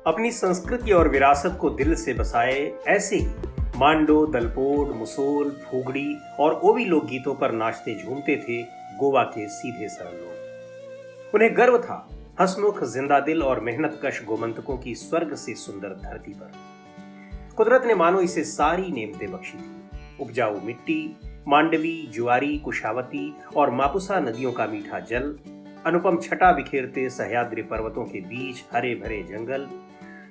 अपनी संस्कृति और विरासत को दिल से बसाए ऐसे ही मांडो, दलपोड, मुसोल, फूगड़ी और ओवी लोकगीतों पर नाचते झूमते थे गोवा के सीधे सरल लोग। उन्हें गर्व था हंसमुख, जिंदादिल और मेहनतकश गोमंतकों की स्वर्ग से सुंदर धरती पर। कुदरत ने मानो इसे सारी नेमतें बख्शी थी। उपजाऊ मिट्टी, मांडवी, जुआरी, कुशावती और मापुसा नदियों का मीठा जल, अनुपम छटा बिखेरते सह्याद्री पर्वतों के बीच हरे भरे जंगल,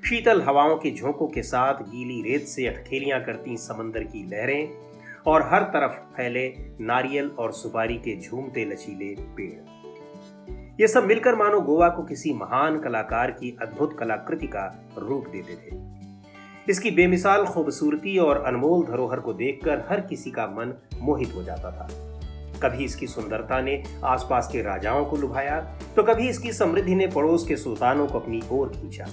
शीतल हवाओं के झोंकों के साथ गीली रेत से अटखेलियां करती समंदर की लहरें और हर तरफ फैले नारियल और सुपारी के झूमते लचीले पेड़। ये सब मिलकर मानो गोवा को किसी महान कलाकार की अद्भुत कलाकृति का रूप देते थे। इसकी बेमिसाल खूबसूरती और अनमोल धरोहर को देखकर हर किसी का मन मोहित हो जाता था। कभी इसकी सुंदरता ने आसपास के राजाओं को लुभाया, तो कभी इसकी समृद्धि ने पड़ोस के सुल्तानों को अपनी ओर खींचा।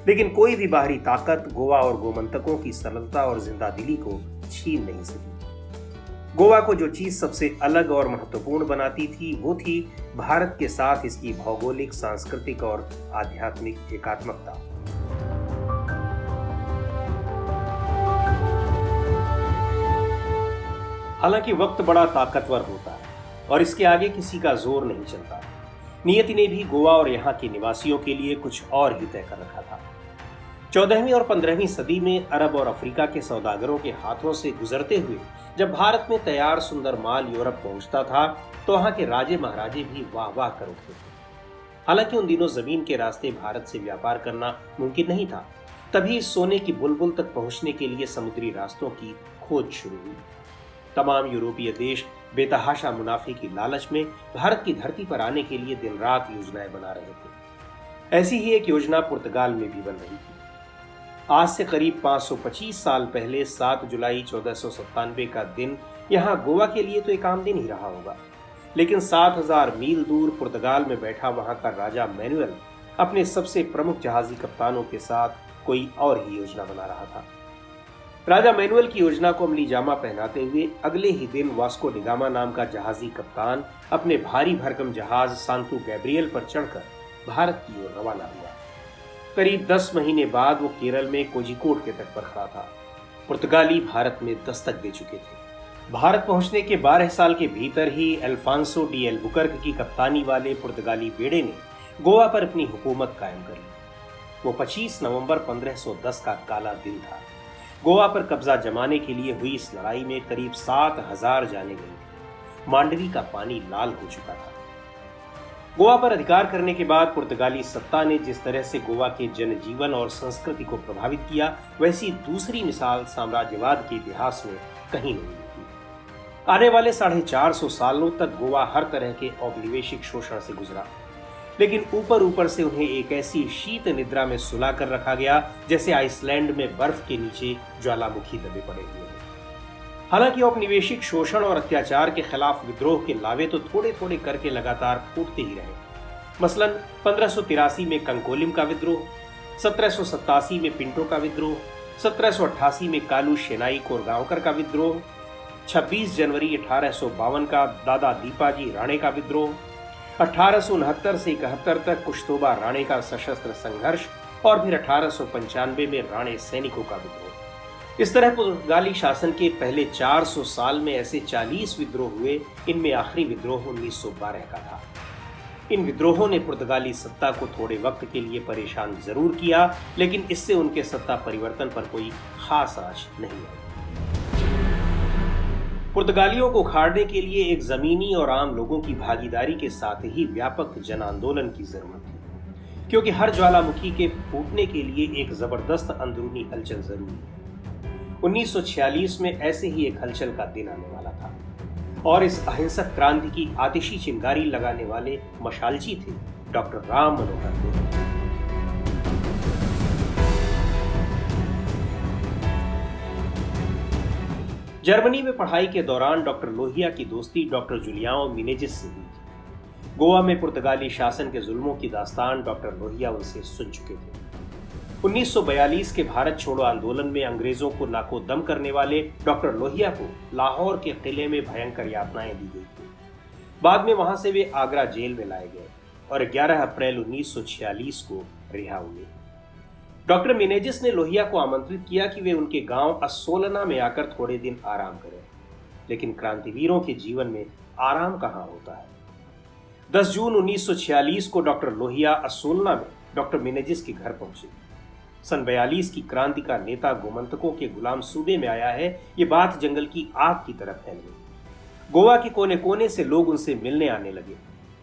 लेकिन कोई भी बाहरी ताकत गोवा और गोमंतकों की सरलता और जिंदादिली को छीन नहीं सकी। गोवा को जो चीज सबसे अलग और महत्वपूर्ण बनाती थी वो थी भारत के साथ इसकी भौगोलिक, सांस्कृतिक और आध्यात्मिक एकात्मकता। हालांकि वक्त बड़ा ताकतवर होता है और इसके आगे किसी का जोर नहीं चलता। नियति ने भी गोवा और यहाँ के निवासियों के लिए कुछ और ही तय कर रखा था। 14वीं और 15वीं सदी में अरब और अफ्रीका के सौदागरों के हाथों से गुजरते हुए जब भारत में तैयार सुंदर माल यूरोप पहुंचता था, तो वहां के राजे महाराजे भी वाह वाह कर उठते थे। हालांकि उन दिनों जमीन के रास्ते भारत से व्यापार करना मुमकिन नहीं था। तभी सोने की बुलबुल तक पहुंचने के लिए समुद्री रास्तों की खोज शुरू हुई। तमाम यूरोपीय देश बेतहाशा मुनाफे की लालच में भारत की धरती पर आने के लिए दिन रात योजनाएं बना रहे थे। ऐसी ही एक योजना पुर्तगाल में भी बन रही थी। आज से करीब 525 साल पहले 7 जुलाई 1497 का दिन यहाँ गोवा के लिए तो एक आम दिन ही रहा होगा, लेकिन 7000 मील दूर पुर्तगाल में बैठा वहां का राजा मैनुअल अपने सबसे प्रमुख जहाजी कप्तानों के साथ कोई और ही योजना बना रहा था। राजा मैनुअल की योजना को अमली जामा पहनाते हुए अगले ही दिन वास्को डिगामा नाम का जहाजी कप्तान अपने भारी भरकम जहाज सांतो गैब्रियल पर चढ़कर भारत की ओर रवाना हुआ। करीब 10 महीने बाद वो केरल में कोझिकोड के तट पर खड़ा था। पुर्तगाली भारत में दस्तक दे चुके थे। भारत पहुंचने के 12 साल के भीतर ही अल्फांसो डी एल्बुकर्क की कप्तानी वाले पुर्तगाली बेड़े ने गोवा पर अपनी हुकूमत कायम कर ली। वो 25 नवंबर 1510 का काला दिन था। गोवा पर कब्जा जमाने के लिए हुई इस लड़ाई में करीब 7000 जाने गई थी। मांडवी का पानी लाल हो चुका था। गोवा पर अधिकार करने के बाद पुर्तगाली सत्ता ने जिस तरह से गोवा के जनजीवन और संस्कृति को प्रभावित किया, वैसी दूसरी मिसाल साम्राज्यवाद के इतिहास में कहीं नहीं मिलती। आने वाले 450 सालों तक गोवा हर तरह के औपनिवेशिक शोषण से गुजरा, लेकिन ऊपर ऊपर से उन्हें एक ऐसी शीत निद्रा में सुला कर रखा गया जैसे आइसलैंड में बर्फ के नीचे ज्वालामुखी दबे पड़े हुए हैं। हालांकि औपनिवेशिक शोषण और अत्याचार के खिलाफ विद्रोह के लावे तो थोड़े थोड़े करके लगातार फूटते ही रहे। मसलन 1583 में कंकोलिम का विद्रोह, 1787 में पिंटो का विद्रोह, 1788 में कालू शेनाई कोरगांवकर का विद्रोह, 26 जनवरी 1852 का दादा दीपाजी राणे का विद्रोह, 1869 से 71 तक कुश्तोबा राणे का सशस्त्र संघर्ष और फिर 1895 में राणे सैनिकों का विद्रोह। इस तरह पुर्तगाली शासन के पहले 400 साल में ऐसे 40 विद्रोह हुए। इनमें आखिरी विद्रोह 1912 का था। इन विद्रोहों ने पुर्तगाली सत्ता को थोड़े वक्त के लिए परेशान जरूर किया, लेकिन इससे उनके सत्ता परिवर्तन पर कोई खास आंच नहीं आई। पुर्तगालियों को उखाड़ने के लिए एक जमीनी और आम लोगों की भागीदारी के साथ ही व्यापक जन आंदोलन की जरूरत थी, क्योंकि हर ज्वालामुखी के फूटने के लिए एक जबरदस्त अंदरूनी हलचल जरूरी है। 1946 में ऐसे ही एक हलचल का दिन आने वाला था और इस अहिंसक क्रांति की आतिशी चिंगारी लगाने वाले मशालची थे डॉक्टर राम मनोहर लोहिया। जर्मनी में पढ़ाई के दौरान डॉक्टर लोहिया की दोस्ती डॉक्टर जुलियाओ मिनेजिस से हुई थी। गोवा में पुर्तगाली शासन के जुल्मों की दास्तान डॉक्टर लोहिया उनसे सुन चुके थे। 1942 के भारत छोड़ो आंदोलन में अंग्रेजों को नाको दम करने वाले डॉक्टर लोहिया को लाहौर के किले में भयंकर यातनाएं दी गई थी। बाद में वहां से वे आगरा जेल में लाए गए और 11 अप्रैल 1946 को रिहा हुए। डॉक्टर मेनेजिस ने लोहिया को आमंत्रित किया कि वे उनके गांव असोलना में आकर थोड़े दिन आराम करें, लेकिन क्रांतिवीरों के जीवन में आराम कहां होता है। 10 जून 1946 को डॉक्टर लोहिया असोलना में डॉक्टर मेनेजिस के घर पहुंचे। सन 42 की क्रांति का नेता गोमंतकों के गुलाम सूबे में आया है, ये बात जंगल की आग की तरह फैल गई। गोवा के कोने कोने से लोग उनसे मिलने आने लगे।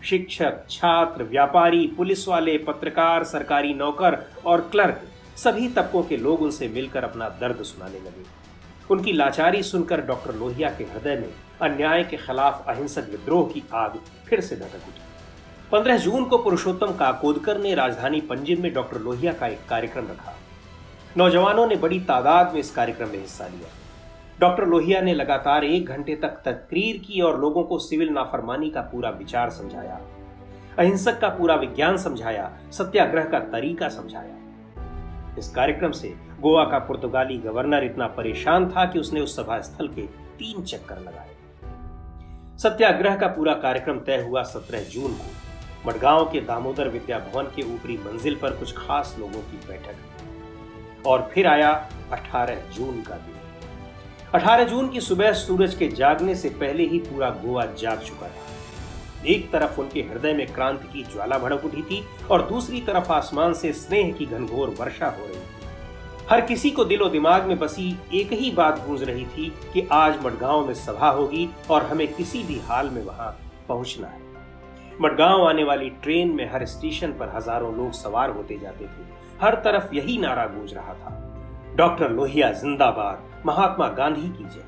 शिक्षक, छात्र, व्यापारी, पुलिस वाले, पत्रकार, सरकारी नौकर और क्लर्क, सभी तबकों के लोग उनसे मिलकर अपना दर्द सुनाने लगे। उनकी लाचारी सुनकर डॉक्टर लोहिया के हृदय में अन्याय के खिलाफ अहिंसक विद्रोह की आग फिर से धधक उठी। 15 जून को पुरुषोत्तम काकोदकर ने राजधानी पंजिम में डॉक्टर लोहिया का एक कार्यक्रम रखा। नौजवानों ने बड़ी तादाद में इस कार्यक्रम में हिस्सा लिया। डॉक्टर लोहिया ने लगातार 1 घंटे तक तकरीर की और लोगों को सिविल नाफरमानी का पूरा विचार समझाया, अहिंसक का पूरा विज्ञान समझाया, सत्याग्रह का तरीका समझाया। इस कार्यक्रम से गोवा का पुर्तगाली गवर्नर इतना परेशान था कि उसने उस सभा स्थल के 3 चक्कर लगाए। सत्याग्रह का पूरा कार्यक्रम तय हुआ 17 जून को मडगांव के दामोदर विद्या भवन के ऊपरी मंजिल पर कुछ खास लोगों की बैठक। और फिर आया 18 जून का दिन। 18 जून की सुबह सूरज के जागने से पहले ही पूरा गोवा जाग चुका था। एक तरफ उनके हृदय में क्रांति की ज्वाला भड़क उठी थी और दूसरी तरफ आसमान से स्नेह की घनघोर वर्षा हो रही थी। हर किसी को दिलो दिमाग में बसी एक ही बात गूंज रही थी कि आज मडगांव में सभा होगी और हमें किसी भी हाल में वहां पहुंचना है। मडगांव आने वाली ट्रेन में हर स्टेशन पर हजारों लोग सवार होते जाते थे। हर तरफ यही नारा गूंज रहा था, डॉक्टर लोहिया जिंदाबाद, महात्मा गांधी की जय।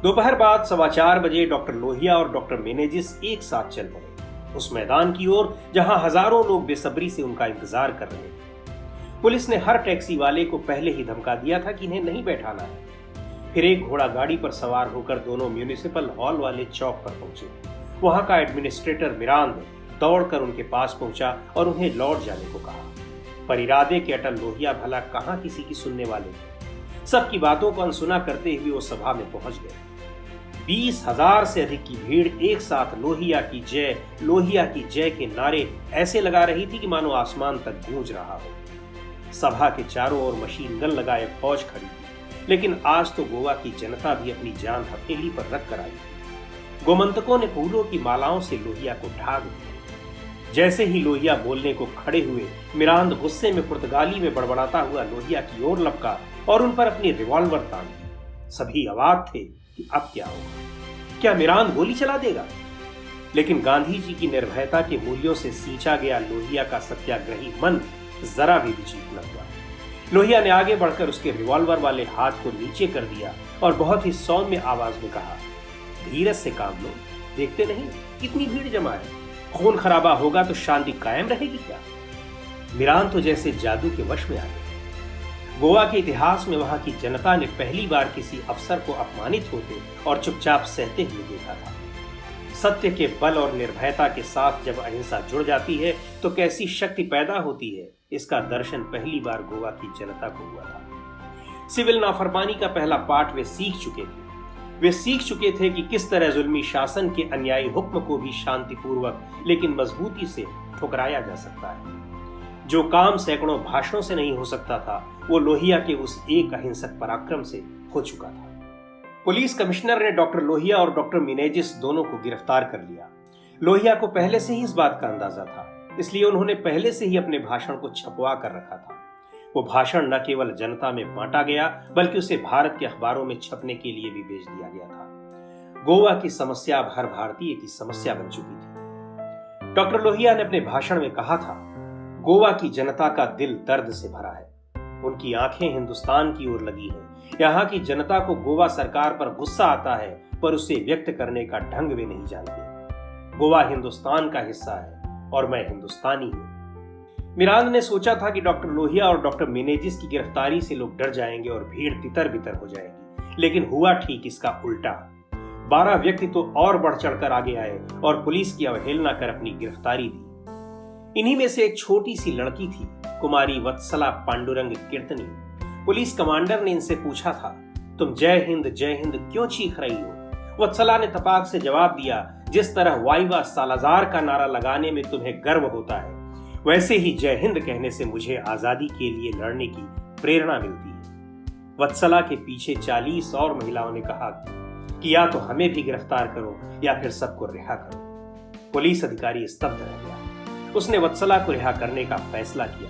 दोपहर बाद 4:15 बजे डॉक्टर लोहिया और डॉक्टर मेनेजिस एक साथ चल पड़े उस मैदान की ओर जहां हजारों लोग बेसब्री से उनका इंतजार कर रहे थे। पुलिस ने हर टैक्सी वाले को पहले ही धमका दिया था कि इन्हें नहीं बैठाना है। फिर एक घोड़ा गाड़ी पर सवार होकर दोनों म्यूनिसिपल हॉल वाले चौक पर पहुंचे। वहां का एडमिनिस्ट्रेटर मिरांद दौड़कर उनके पास पहुंचा और उन्हें लौट जाने को कहा। पर इरादे के अटल लोहिया भला कहां किसी की सुनने वाले थे। सबकी बातों को अनसुना करते हुए वो सभा में पहुंच गए। 20,000 से अधिक की भीड़ एक साथ लोहिया की जय के नारे ऐसे लगा रही थी कि मानो आसमान तक गूंज रहा हो। सभा के चारों ओर मशीन गन लगाए फौज खड़ी थी, लेकिन आज तो गोवा की जनता भी अपनी जान हथेली पर रख कर आई थी। गोमंतकों ने फूलों की मालाओं से लोहिया को ढाक दिया। जैसे ही लोहिया बोलने को खड़े हुए, मिरांद गुस्से में पुर्तगाली में बड़बड़ाता हुआ लोहिया की ओर लपका और उन पर अपनी रिवॉल्वर तान दी। सभी अवाक थे कि अब क्या होगा, क्या मिरांद गोली चला देगा? लेकिन गांधी जी की निर्भयता के मूल्यों से सींचा गया लोहिया का सत्याग्रही मन जरा भी विचलित न हुआ। लोहिया ने आगे बढ़कर उसके रिवॉल्वर वाले हाथ को नीचे कर दिया और बहुत ही सौम्य आवाज में कहा, धीरज से काम लो, देखते नहीं कितनी भीड़ जमा है, खून खराबा होगा तो शांति कायम रहेगी क्या? मिरान तो जैसे जादू के वश में आ गए। गोवा के इतिहास में वहां की जनता ने पहली बार किसी अफसर को अपमानित होते और चुपचाप सहते हुए देखा था। सत्य के बल और निर्भयता के साथ जब अहिंसा जुड़ जाती है तो कैसी शक्ति पैदा होती है, इसका दर्शन पहली बार गोवा की जनता को हुआ था। सिविल नाफरमानी का पहला पाठ वे सीख चुके थे। वे सीख चुके थे कि किस तरह जुल्मी शासन के अन्यायी हुक्म को भी शांतिपूर्वक लेकिन मजबूती से ठुकराया जा सकता है। जो काम सैकड़ों भाषणों से नहीं हो सकता था, वो लोहिया के उस एक अहिंसक पराक्रम से हो चुका था। पुलिस कमिश्नर ने डॉक्टर लोहिया और डॉक्टर मेनेजिस दोनों को गिरफ्तार कर लिया। लोहिया को पहले से ही इस बात का अंदाजा था, इसलिए उन्होंने पहले से ही अपने भाषण को छपवा कर रखा था। वो भाषण न केवल जनता में बांटा गया, बल्कि उसे भारत के अखबारों में छपने के लिए भी भेज दिया गया था। गोवा की समस्या अब हर भारतीय की समस्या बन चुकी थी। डॉक्टर लोहिया ने अपने भाषण में कहा था, गोवा की जनता का दिल दर्द से भरा है, उनकी आंखें हिंदुस्तान की ओर लगी हैं। यहाँ की जनता को गोवा सरकार पर गुस्सा आता है, पर उसे व्यक्त करने का ढंग वे नहीं जानते। गोवा हिंदुस्तान का हिस्सा है और मैं हिंदुस्तानी हूँ। मिरांद ने सोचा था कि डॉक्टर लोहिया और डॉक्टर मेनेजिस की गिरफ्तारी से लोग डर जाएंगे और भीड़ तितर बितर हो जाएगी, लेकिन हुआ ठीक इसका उल्टा। 12 व्यक्ति तो और बढ़ चढ़कर आगे आए और पुलिस की अवहेलना कर अपनी गिरफ्तारी दी। इन्हीं में से एक छोटी सी लड़की थी, कुमारी वत्सला पांडुरंग कीर्तनी। पुलिस कमांडर ने इनसे पूछा था, तुम जय हिंद क्यों चीख रही हो? वत्सला ने तपाक से जवाब दिया, जिस तरह वाइवा सालाजार का नारा लगाने में तुम्हें गर्व होता है, वैसे ही जय हिंद कहने से मुझे आजादी के लिए लड़ने की प्रेरणा मिलती है। वत्सला के पीछे 40 और महिलाओं ने कहा कि या तो हमें भी गिरफ्तार करो या फिर सबको रिहा करो। पुलिस अधिकारी स्तब्ध रह गया। उसने वत्सला को रिहा करने का फैसला किया,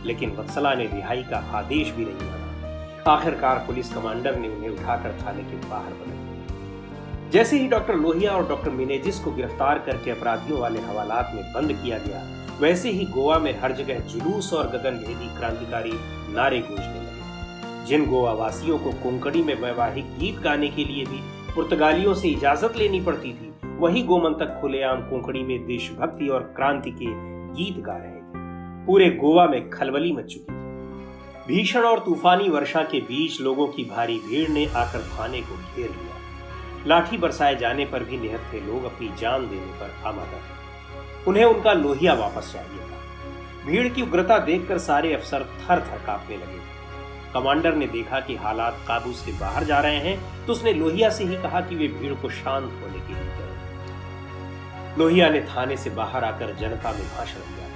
लेकिन वत्सला ने रिहाई का आदेश भी नहीं माना। आखिरकार पुलिस कमांडर ने उन्हें उठाकर थाने के बाहर बंद किया। जैसे ही डॉक्टर लोहिया और डॉक्टर मेनेजिस को गिरफ्तार करके अपराधियों वाले हवालात में बंद किया गया, वैसे ही गोवा में हर जगह जुलूस और गगनभेदी क्रांतिकारी नारे गूंजने लगे। जिन गोवा वासियों को कोंकणी में वैवाहिक गीत गाने के लिए भी पुर्तगालियों से इजाजत लेनी पड़ती थी, वही गोमंतक खुलेआम कोंकणी में देशभक्ति और क्रांति के गीत गा रहे थे। पूरे गोवा में खलबली मच चुकी थी। भीषण और तूफानी वर्षा के बीच लोगों की भारी भीड़ ने आकर थाने को घेर लिया। लाठी बरसाए जाने पर भी निहत्थे लोग अपनी जान देने पर आमादा थे। उन्हें उनका लोहिया वापस चाहिए था। भीड़ की उग्रता देखकर सारे अफसर थर थर कांपने लगे। कमांडर ने देखा कि हालात काबू से बाहर जा रहे हैं, तो उसने लोहिया से ही कहा कि वे भीड़ को शांत होने के लिए करें। लोहिया ने थाने से बाहर आकर जनता में भाषण दिया।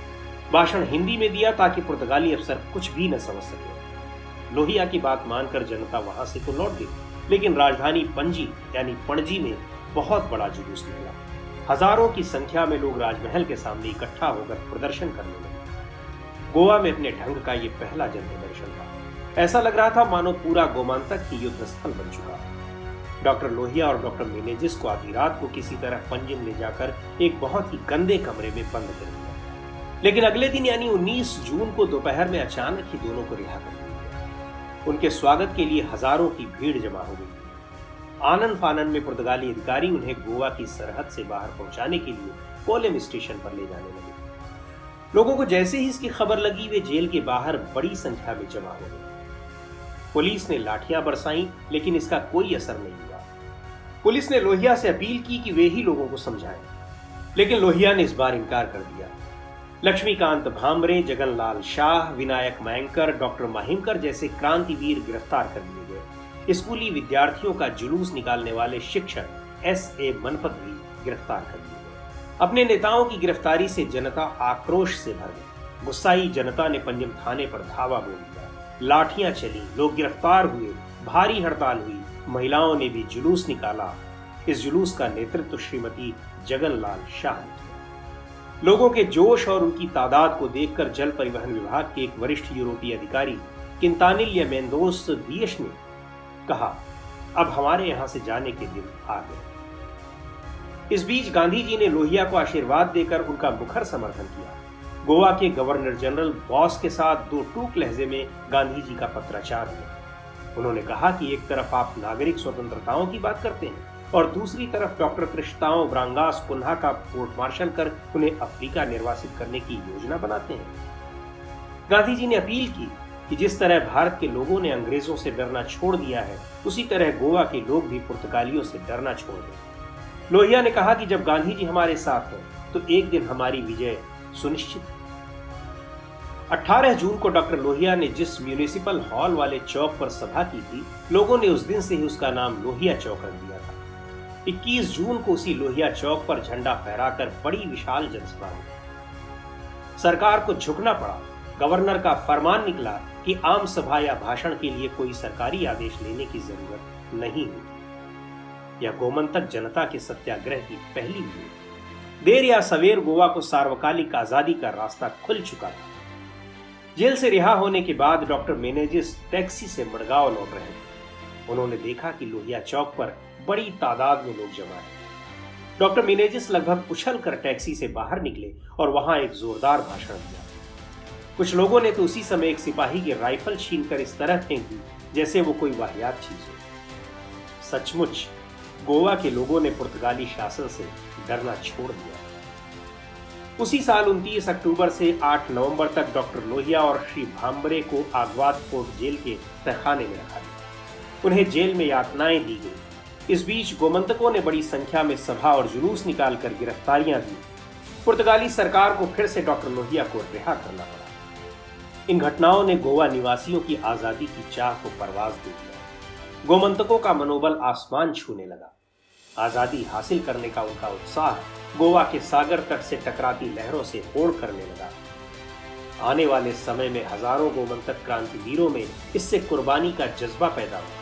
भाषण हिंदी में दिया ताकि पुर्तगाली अफसर कुछ भी न समझ सके। लोहिया की बात मानकर जनता वहां से तो लौट गई, लेकिन राजधानी पणजी यानी पणजी में बहुत बड़ा जुलूस निकला। हजारों की संख्या में लोग राजमहल के सामने इकट्ठा होकर प्रदर्शन करने लगे। गोवा में अपने ढंग का ये पहला जन प्रदर्शन था। ऐसा लग रहा था मानो पूरा गोमांतक ही युद्ध स्थल बन चुका। डॉक्टर लोहिया और डॉक्टर मेनेजिस को आधी रात को किसी तरह पंजिम ले जाकर एक बहुत ही गंदे कमरे में बंद कर दिया, लेकिन अगले दिन यानी 19 जून को दोपहर में अचानक ही दोनों को रिहा कर दिया गया। उनके स्वागत के लिए हजारों की भीड़ जमा हो गई। आनन फानन में पुर्तगाली अधिकारी उन्हें गोवा की सरहद से बाहर पहुंचाने के लिए कोलम स्टेशन पर ले जाने लगे। लोगों को जैसे ही इसकी खबर लगी, वे जेल के बाहर बड़ी संख्या में जमा हो गए। पुलिस ने लाठियां बरसाईं, लेकिन इसका कोई असर नहीं हुआ। पुलिस ने लोहिया से अपील की कि वे ही लोगों को समझाएं, लेकिन लोहिया ने इस बार इनकार कर दिया। लक्ष्मीकांत भामरे, जगनलाल शाह, विनायक मयंकर, डॉक्टर महिमकर जैसे क्रांतिवीर गिरफ्तार कर लिए गए। स्कूली विद्यार्थियों का जुलूस निकालने वाले शिक्षक S.A. मनपत भी गिरफ्तार कर लिए गए। अपने नेताओं की गिरफ्तारी से जनता आक्रोश से भर गई। गुस्साई जनता ने पंजिम थाने पर धावा बोल दिया। लाठियां चली, लोग गिरफ्तार हुए, भारी हड़ताल हुई। महिलाओं ने भी जुलूस निकाला। इस जुलूस का नेतृत्व श्रीमती जगनलाल शाह ने किया। लोगों के जोश और उनकी तादाद को देखकर जल परिवहन विभाग के एक वरिष्ठ यूरोपीय अधिकारी किंतानिल्य मेंदोस दियश ने कहा, अब हमारे यहां से जाने के दिन आ गए। इस बीच गांधी जी ने लोहिया को आशीर्वाद देकर उनका मुखर समर्थन किया। गोवा के गवर्नर जनरल बॉस के साथ दो टूक लहजे में गांधी जी का पत्राचार हुआ। उन्होंने कहा कि एक तरफ आप नागरिक स्वतंत्रताओं की बात करते हैं और दूसरी तरफ डॉक्टर कृष्णाओं ब्रांगास कुन्हा का कोर्ट मार्शल कर उन्हें अफ्रीका निर्वासित करने की योजना बनाते हैं। गांधी जी ने अपील की कि जिस तरह भारत के लोगों ने अंग्रेजों से डरना छोड़ दिया है, उसी तरह गोवा के लोग भी पुर्तगालियों से डरना छोड़ दें। लोहिया ने कहा कि जब गांधी जी हमारे साथ हैं, तो एक दिन हमारी विजय सुनिश्चित है। 18 जून को डॉक्टर लोहिया ने जिस म्यूनिसिपल हॉल वाले चौक पर सभा की थी, लोगों ने उस दिन से ही उसका नाम लोहिया चौक रख दिया था। 21 जून को उसी लोहिया चौक पर झंडा फहराकर बड़ी विशाल जनसभा हुई। सरकार को झुकना पड़ा। गवर्नर का फरमान निकला कि आम सभा या भाषण के लिए कोई सरकारी आदेश लेने की जरूरत नहीं होती। यह गोमंतक जनता के सत्याग्रह की पहली हुई। देर या सवेर गोवा को सार्वकालिक आजादी का रास्ता खुल चुका था। जेल से रिहा होने के बाद डॉक्टर मेनेजिस टैक्सी से मडगांव लौट रहे थे। उन्होंने देखा कि लोहिया चौक पर बड़ी तादाद में लोग जमा हैं। डॉक्टर मेनेजिस लगभग उछलकर टैक्सी से बाहर निकले और वहां एक जोरदार भाषण दिया। कुछ लोगों ने तो उसी समय एक सिपाही की राइफल छीनकर इस तरह फेंक दी जैसे वो कोई वाहियात चीज हो। सचमुच गोवा के लोगों ने पुर्तगाली शासन से डरना छोड़ दिया। उसी साल 29 अक्टूबर से 8 नवंबर तक डॉक्टर लोहिया और श्री भामरे को आगवाद फोर्ट जेल के तहखाने में रखा गया। उन्हें जेल में यातनाएं दी गई। इस बीच गोमंतकों ने बड़ी संख्या में सभा और जुलूस निकालकर गिरफ्तारियां दी। पुर्तगाली सरकार को फिर से डॉक्टर लोहिया को रिहा करना पड़ा। इन घटनाओं ने गोवा निवासियों की आजादी की चाह को परवाज दे दिया। गोमंतकों का मनोबल आसमान छूने लगा। आजादी हासिल करने का उनका उत्साह गोवा के सागर तट से टकराती लहरों से होड़ करने लगा। आने वाले समय में हजारों गोमंतक क्रांतिवीरों में इससे कुर्बानी का जज्बा पैदा हुआ।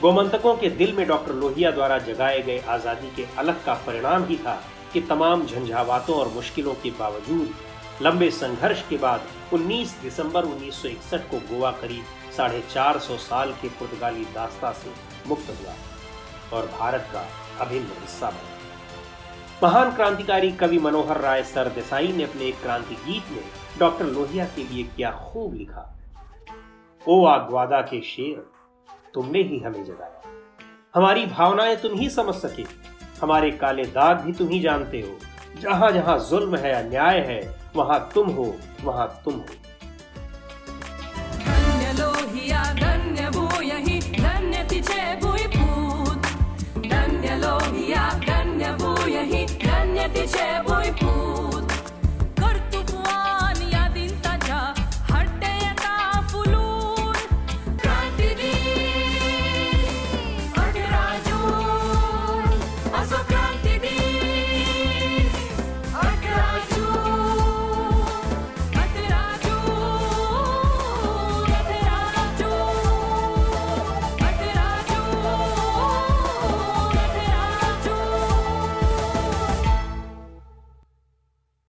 गोमंतकों के दिल में डॉक्टर लोहिया द्वारा जगाए गए आजादी के अलख का परिणाम ही था कि तमाम झंझावातों और मुश्किलों के बावजूद लंबे संघर्ष के बाद 19 दिसंबर 1961 को गोवा करीब 450 साल के पुर्तगाली दास्ता से मुक्त हुआ और भारत का अभिन्न हिस्सा बना। महान क्रांतिकारी कवि मनोहर राय सरदेसाई ने अपने एक क्रांति गीत में डॉक्टर लोहिया के लिए क्या खूब लिखा। ओ आग्वादा के शेर, तुमने ही हमें जगाया, हमारी भावनाएं तुम ही समझ सके, हमारे काले दाग भी तुम ही जानते हो, जहां जहां जुल्म है अन्याय है वहां तुम हो, वहां तुम हो।